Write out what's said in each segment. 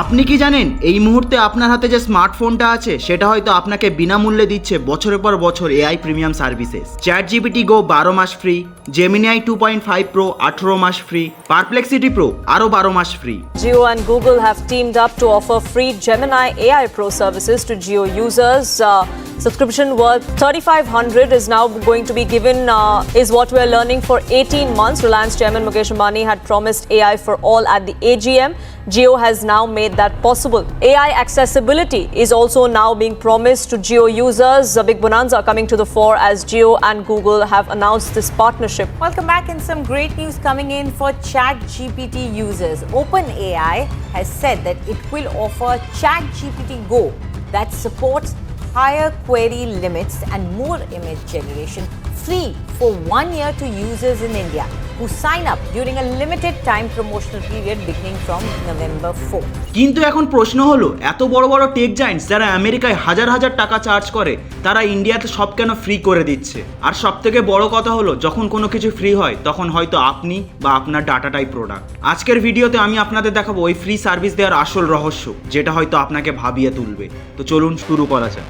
আপনি কি জানেন এই মুহূর্তে আপনার হাতে যে স্মার্টফোনটা আছে সেটা হয়তো আপনাকে বিনামূল্যে দিচ্ছে বছরের পর বছর AI premium services. ChatGPT Go 12 মাস ফ্রি, Gemini 2.5 Pro 18 মাস ফ্রি, Perplexity Pro আরো 12 মাস free. Jio and Google have teamed up to offer free Gemini AI Pro services to Jio users. Subscription worth 3,500 is now going to be given, is what we are learning, for 18 months. Reliance Chairman Mukesh Ambani had promised AI for all at the AGM. Jio has now made that possible. AI accessibility is also now being promised to Jio users. A big bonanza coming to the fore as Jio and Google have announced this partnership. Welcome back, and some great news coming in for ChatGPT users. OpenAI has said that it will offer ChatGPT Go that supports higher query limits and more image generation free for 1 year to users in India who sign up during a limited time promotional period beginning from November 4. কিন্তু এখন প্রশ্ন হলো, এত বড় বড় take giants যারা আমেরিকায় হাজার হাজার টাকা চার্জ করে তারা ইন্ডিয়াতে সব কেন ফ্রি করে দিচ্ছে? আর সব থেকে বড় কথা হলো, যখন কোনো কিছু ফ্রি হয় তখন হয়তো আপনি বা আপনার ডাটাটাই প্রোডাক্ট। আজকের ভিডিওতে আমি আপনাদের দেখাবো ওই ফ্রি সার্ভিস দেওয়ার আসল রহস্য, যেটা হয়তো আপনাকে ভাবিয়ে তুলবে। তো চলুন শুরু করা যাক।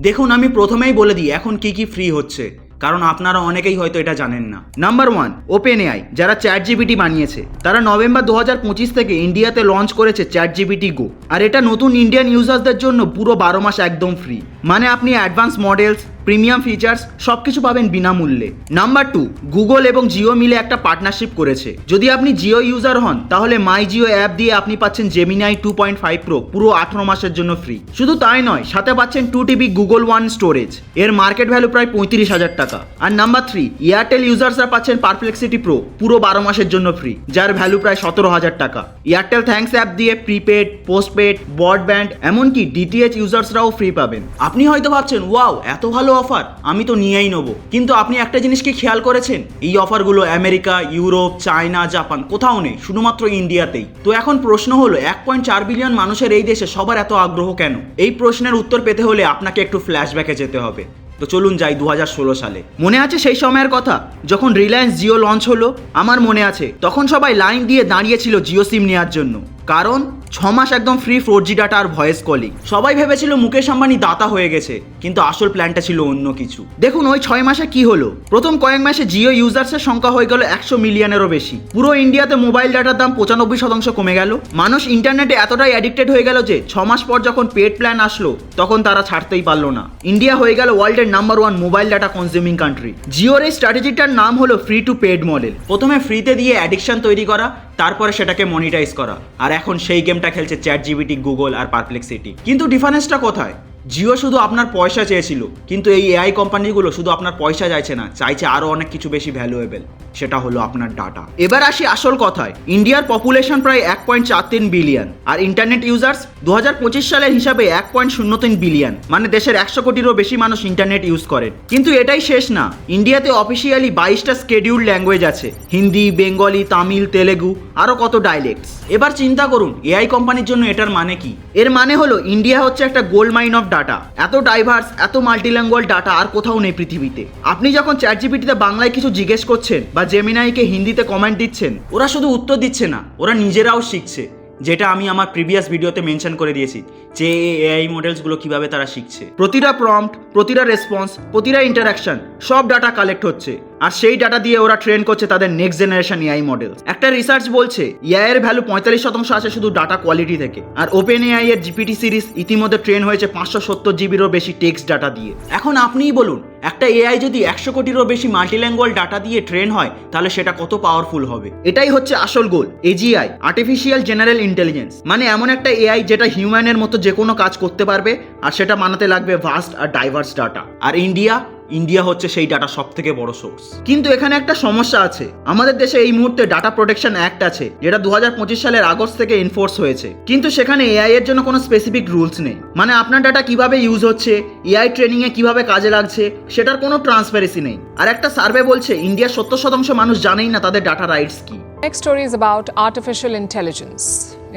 দেখুন, আমি প্রথমেই বলে দিই এখন কি কি ফ্রি হচ্ছে, কারণ আপনারা অনেকেই হয়তো এটা জানেন না। নাম্বার 1, OpenAI যারা ChatGPT বানিয়েছে তারা নভেম্বর 2025 থেকে ইন্ডিয়াতে লঞ্চ করেছে ChatGPT Go। আর এটা নতুন ইন্ডিয়ান ইউজারদের জন্য পুরো 12 মাস একদম ফ্রি। মানে আপনি অ্যাডভান্স মডেলস, প্রিমিয়াম ফিচার্স সব কিছু পাবেন বিনামূল্যে। নাম্বার 2, গুগল এবং জিও মিলে একটা পার্টনারশিপ করেছে। যদি আপনি জিও ইউজার হন তাহলে মাই জিও অ্যাপ দিয়ে আপনি পাচ্ছেন Gemini 2.5 Pro পুরো 18 মাসের জন্য ফ্রি। শুধু তাই নয়, সাথে পাচ্ছেন 2 TB Google One স্টোরেজ, এর মার্কেট ভ্যালু প্রায় 35,000 টাকা। আর নাম্বার 3, এয়ারটেল ইউজার্সরা পাচ্ছেন Perplexity Pro পুরো 12 মাসের জন্য ফ্রি, যার ভ্যালু প্রায় 17,000 টাকা। এয়ারটেল থ্যাঙ্কস অ্যাপ দিয়ে প্রিপেড, পোস্টপেড, ব্রডব্যান্ড এমনকি ডিটিএইচ ইউজার্সরাও ফ্রি পাবেন। আপনি হয়তো ভাবছেন, ওয়াও এত ভালো অফার, আমি তো নিয়েই নেবো। কিন্তু আপনি একটা জিনিস কি খেয়াল করেছেন? এই অফারগুলো আমেরিকা, ইউরোপ, চায়না, জাপান কোথাও নেই, শুধুমাত্র ইন্ডিয়াতেই। তো এখন প্রশ্ন হলো, 1.4 বিলিয়ন মানুষের এই দেশে সবার এত আগ্রহ কেন? এই প্রশ্নের উত্তর পেতে হলে আপনাকে একটু ফ্ল্যাশব্যাকে যেতে হবে। তো চলুন যাই 2016 সালে। মনে আছে সেই সময়ের কথা যখন রিলায়েন্স জিও লঞ্চ হলো? আমার মনে আছে তখন সবাই লাইন দিয়ে দাঁড়িয়েছিল জিও সিম নেওয়ার জন্য, কারণ 6 মাস একদম ফ্রি 4G ডাটা আর ভয়েস কলিং। সবাই ভেবেছিল মুকেশ আম্বানি দাতা হয়ে গেছে, কিন্তু আসল প্ল্যানটা ছিল অন্য কিছু। দেখুন ওই 6 মাসে কি হলো। প্রথম কয়েক মাসে জিও ইউজার্সের সংখ্যা হয়ে গেল 100 মিলিয়নেরও বেশি। পুরো ইন্ডিয়াতে মোবাইল ডাটার দাম 95% কমে গেল। মানুষ ইন্টারনেটে এতটাই অ্যাডিক্টেড হয়ে গেল যে 6 মাস পর যখন পেড প্ল্যান আসলো তখন তারা ছাড়তেই পারলো না। ইন্ডিয়া হয়ে গেল ওয়ার্ল্ডের number 1 mobile data consuming country. জিওর এই স্ট্র্যাটেজিটার নাম হলো ফ্রি টু পেড মডেল। প্রথমে ফ্রিতে দিয়ে অ্যাডিকশন তৈরি করা, তারপরে সেটাকে মনিটাইজ করা, আর এখন সেই গেমটা খেলছে ChatGPT, গুগল আর Perplexity। কিন্তু ডিফারেন্সটা কোথায়? জিও শুধু আপনার পয়সা চেয়েছিল, কিন্তু এই এআই কোম্পানিগুলো শুধু আপনার পয়সা চাইছে না, চাইছে আরও অনেক কিছু বেশি ভ্যালুয়েবল, সেটা হলো আপনার ডাটা। এবার আসি আসল কথায়। ইন্ডিয়ার পপুলেশন প্রায় 1.43 বিলিয়ন, আর ইন্টারনেট ইউজার্স 2025 সালের হিসাবে 1.03 বিলিয়ন। মানে দেশের 100 কোটিরও বেশি মানুষ ইন্টারনেট ইউজ করেন। কিন্তু এটাই শেষ না, ইন্ডিয়াতে অফিসিয়ালি 22টা স্কেডিউল্ড ল্যাঙ্গুয়েজ আছে, হিন্দি, বেঙ্গলি, তামিল, তেলেগু, আরও কত ডাইলেক্টস। এবার চিন্তা করুন এআই কোম্পানির জন্য এটার মানে কি? এর মানে হলো ইন্ডিয়া হচ্ছে একটা গোল্ড মাইন অফ ডাটা। এত ডাইভার্স, এত মাল্টিল্যাঙ্গুয়াল ডাটা আর কোথাও নেই পৃথিবীতে। আপনি যখন ChatGPTতে বাংলায় কিছু জিজ্ঞেস করছেন বা জেমিনাইকে হিন্দিতে কমেন্ট দিচ্ছেন, ওরা শুধু উত্তর দিচ্ছে না, ওরা নিজেরাও শিখছে। যেটা আমি আমার প্রিভিয়াস ভিডিওতে মেনশন করে দিয়েছি যে এআই মডেলসগুলো কিভাবে তারা শিখছে। প্রতিটা প্রম্পট, প্রতিটা রেসপন্স, প্রতিটা ইন্টারাকশন সব ডাটা কালেক্ট হচ্ছে, আর সেই ডাটা দিয়ে ওরা ট্রেন করছে তাদের নেক্সট জেনারেশন এআই মডেল। একটা রিসার্চ বলছে এআই এর ভ্যালু 45% আসে শুধু ডাটা কোয়ালিটি থেকে। আর OpenAI এর GPT সিরিজ ইতিমধ্যে ট্রেন হয়েছে 570 জিবিরও বেশি টেক্সট ডাটা দিয়ে। এখন আপনিই বলুন, একটা এআই যদি 100 কোটিরও বেশি মাল্টিল্যাঙ্গুয়াল ডাটা দিয়ে ট্রেন হয় তাহলে সেটা কত পাওয়ারফুল হবে। এটাই হচ্ছে আসল গোল, AGI, আর্টিফিশিয়াল জেনারেল ইন্টেলিজেন্স। মানে এমন একটা এআই যেটা হিউম্যানের মতো যে কোনো কাজ করতে পারবে, আর সেটা বানাতে লাগবে ভাস্ট আর ডাইভার্স ডাটা। আর ইন্ডিয়া ইন্ডিয়া হচ্ছে সেই ডাটা সব থেকে বড় সোর্স। কিন্তু এখানে একটা সমস্যা আছে, আমাদের দেশে এই মুহূর্তে ডাটা প্রোটেকশন অ্যাক্ট আছে যেটা 2025 সালের আগস্ট থেকে এনফোর্স হয়েছে, কিন্তু সেখানে এআই এর জন্য কোনো স্পেসিফিক রুলস নেই। মানে আপনার ডাটা কিভাবে ইউজ হচ্ছে, এআই ট্রেনিং এ কিভাবে কাজে লাগছে সেটার কোনো ট্রান্সপারেন্সি নেই। আর একটা সার্ভে বলছে ইন্ডিয়ার 70% মানুষ জানেই না তাদের ডাটা রাইটস কি। Next story is about artificial intelligence.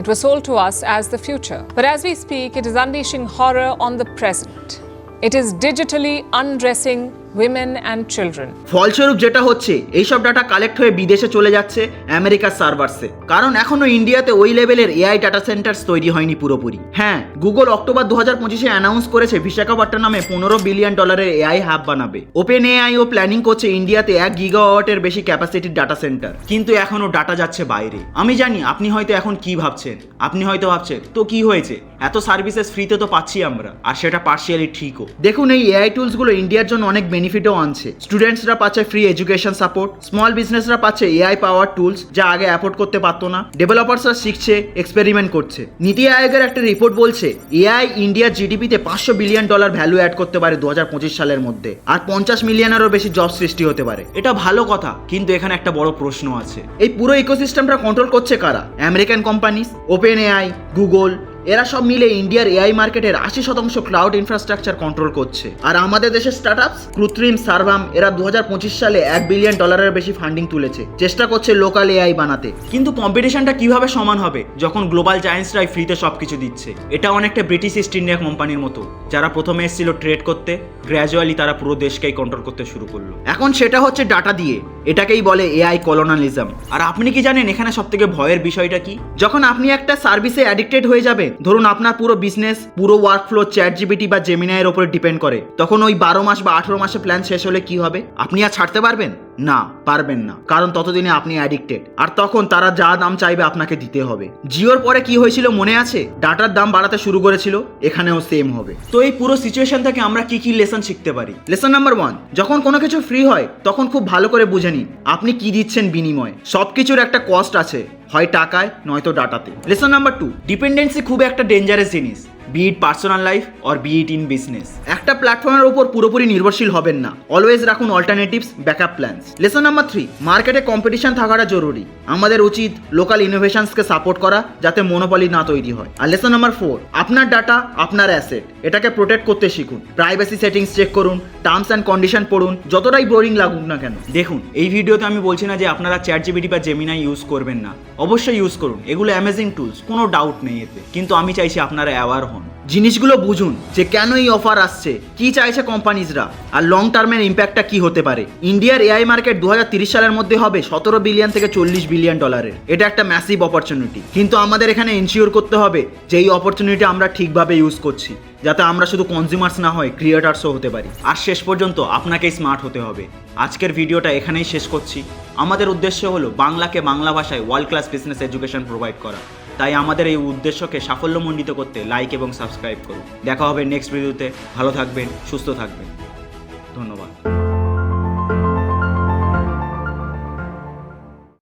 It was sold to us as the future, but as we speak, it is unleashing horror on the present. It is digitally undressing women and children. ফলস্বরূপ যেটা হচ্ছে এইসব data collect হয়ে বিদেশে চলে যাচ্ছে আমেরিকার সার্ভার্সে, কারণ এখনো ইন্ডিয়াতে ওই লেভেলের এআই ডাটা সেন্টার্স তৈরি হয়নি পুরোপুরি। হ্যাঁ, গুগল অক্টোবর 2025-এ অ্যানাউন্স করেছে বিশাখাপট্টনমে $15 বিলিয়ন এআই হাব বানাবে। ওপেন এআই ও প্ল্যানিং করছে ইন্ডিয়াতে 1 গিগাওয়াটের বেশি ক্যাপাসিটির ডাটা সেন্টার, কিন্তু এখনো ডাটা যাচ্ছে বাইরে। আমি জানি আপনি হয়তো এখন কি ভাবছেন, আপনি হয়তো ভাবছেন তো কি হয়েছে, এত সার্ভিসেস ফ্রিতে তো পাচ্ছি আমরা, আর সেটা পার্শিয়ালি ঠিকও। দেখুন, এই এআই টুলসগুলো ইন্ডিয়ার জন্য অনেক বেনিফিটও আনছে। স্টুডেন্টসরা পাচ্ছে ফ্রি এডুকেশন সাপোর্ট, স্মল বিজনেসরা পাচ্ছে এআই পাওয়ার টুলস যা আগে অ্যাফোর্ড করতে পারতো না, ডেভেলপারসরা শিখছে, এক্সপেরিমেন্ট করছে। নীতি আয়োগের একটা রিপোর্ট বলছে এআই ইন্ডিয়ার জিডিপিতে $500 বিলিয়ন ভ্যালু অ্যাড করতে পারে 2025 সালের মধ্যে, আর 50 মিলিয়নেরও বেশি জব সৃষ্টি হতে পারে। এটা ভালো কথা, কিন্তু এখানে একটা বড় প্রশ্ন আছে, এই পুরো ইকোসিস্টেমটা কন্ট্রোল করছে কারা? American companies, open AI, Google, এরা সব মিলে ইন্ডিয়ার এআই মার্কেটের 80% ক্লাউড ইনফ্রাস্ট্রাকচার কন্ট্রোল করছে। আর আমাদের দেশের স্টার্টআপস কৃত্রিম সার্ভাম এরা 2025 সালে $1 বিলিয়ন বেশি ফান্ডিং তুলেছে, চেষ্টা করছে লোকাল এআই বানাতে। কিন্তু কম্পিটিশনটা কিভাবে সমান হবে যখন গ্লোবাল জায়ান্টসরাই ফ্রিতে সবকিছু দিচ্ছে? এটা অনেকটা ব্রিটিশ ইস্ট ইন্ডিয়া কোম্পানির মতো, যারা প্রথমে এসেছিল ট্রেড করতে, গ্র্যাজুয়ালি তারা পুরো দেশকেই কন্ট্রোল করতে শুরু করলো। এখন সেটা হচ্ছে ডাটা দিয়ে, এটাকেই বলে এআই কলোনালিজম। আর আপনি কি জানেন এখানে সবথেকে ভয়ের বিষয়টা কি? যখন আপনি একটা সার্ভিসে অ্যাডিক্টেড হয়ে যাবেন, ধরুন আপনার পুরো বিজনেস, পুরো ওয়ার্কফ্লো চ্যাটজিপিটি বা জেমিনাইয়ের উপরে ডিপেন্ড করে, তখন ওই 12 মাস বা 18 মাসে প্ল্যান শেষ হলে কি হবে? আপনি আর ছাড়তে পারবেন না? পারবেন না, কারণ ততদিনে আপনি অ্যাডিক্টেড, আর তখন তারা যা দাম চাইবে আপনাকে দিতে হবে। জিওর পরে কি হয়েছিল মনে আছে? ডাটার দাম বাড়াতে শুরু করেছিল, এখানেও সেম হবে। তো এই পুরো সিচুয়েশন থেকে আমরা কি কি লেসন শিখতে পারি? লেসন নাম্বার 1, যখন কোনো কিছু ফ্রি হয় তখন খুব ভালো করে বুঝে নিন আপনি কি দিচ্ছেন বিনিময়ে। সবকিছুর একটা কস্ট আছে, হয় টাকায় নয়তো ডাটাতে। লেসন নাম্বার 2, ডিপেন্ডেন্সি খুব একটা ডেঞ্জারাস জিনিস, be it personal life or be it in business. একটা প্ল্যাটফর্মের উপর পুরোপুরি নির্ভরশীল হবেন না, অলওয়েজ রাখুন alternatives, backup plans. Lesson number 3, মার্কেটে কম্পিটিশন থাকাটা জরুরি, আমাদের উচিত লোকাল ইনোভেশনসকে সাপোর্ট করা যাতে মনোপলি না তৈরি হয়। আর লেসন নাম্বার 4, আপনার ডাটা আপনার অ্যাসেট, এটাকে প্রোটেক্ট করতে শিখুন। প্রাইভেসি সেটিংস চেক করুন, টার্মস অ্যান্ড কন্ডিশন পড়ুন, যতটাই বোরিং লাগুক না কেন। দেখুন, এই ভিডিওতে আমি বলছি না যে আপনারা চ্যাটজিপিটি বা জেমিনাই ইউজ করবেন না, অবশ্যই ইউজ করুন, এগুলো অ্যামেজিং টুলস, কোনো ডাউট নেই এতে, কিন্তু আমি চাইছি আপনারা অ্যাওয়ার হন, জিনিসগুলো বুঝুন যে কেন এই অফার আসছে, কি চাইছে কোম্পানিজরা, আর লং টার্মের ইম্প্যাক্টটা কি হতে পারে। ইন্ডিয়ার এআই মার্কেট 2030 সালের মধ্যে হবে $17 বিলিয়ন থেকে $40 বিলিয়ন। এটা একটা ম্যাসিভ অপরচুনিটি, কিন্তু আমাদের এখানে এনশিওর করতে হবে যে এই অপরচুনিটি আমরা ঠিকভাবে ইউজ করছি, যাতে আমরা শুধু কনজিউমার্স না হয় ক্রিয়েটার্সও হতে পারি। আর শেষ পর্যন্ত আপনাকেই স্মার্ট হতে হবে। আজকের ভিডিওটা এখানেই শেষ করছি। আমাদের উদ্দেশ্য হলো বাংলাকে বাংলা ভাষায় world class business education provide করা, তাই আমাদের এই উদ্দেশ্যকে সাফল্যমণ্ডিত করতে লাইক এবং সাবস্ক্রাইব করুন। দেখা হবে নেক্সট ভিডিওতে। ভালো থাকবেন, সুস্থ থাকবেন, ধন্যবাদ।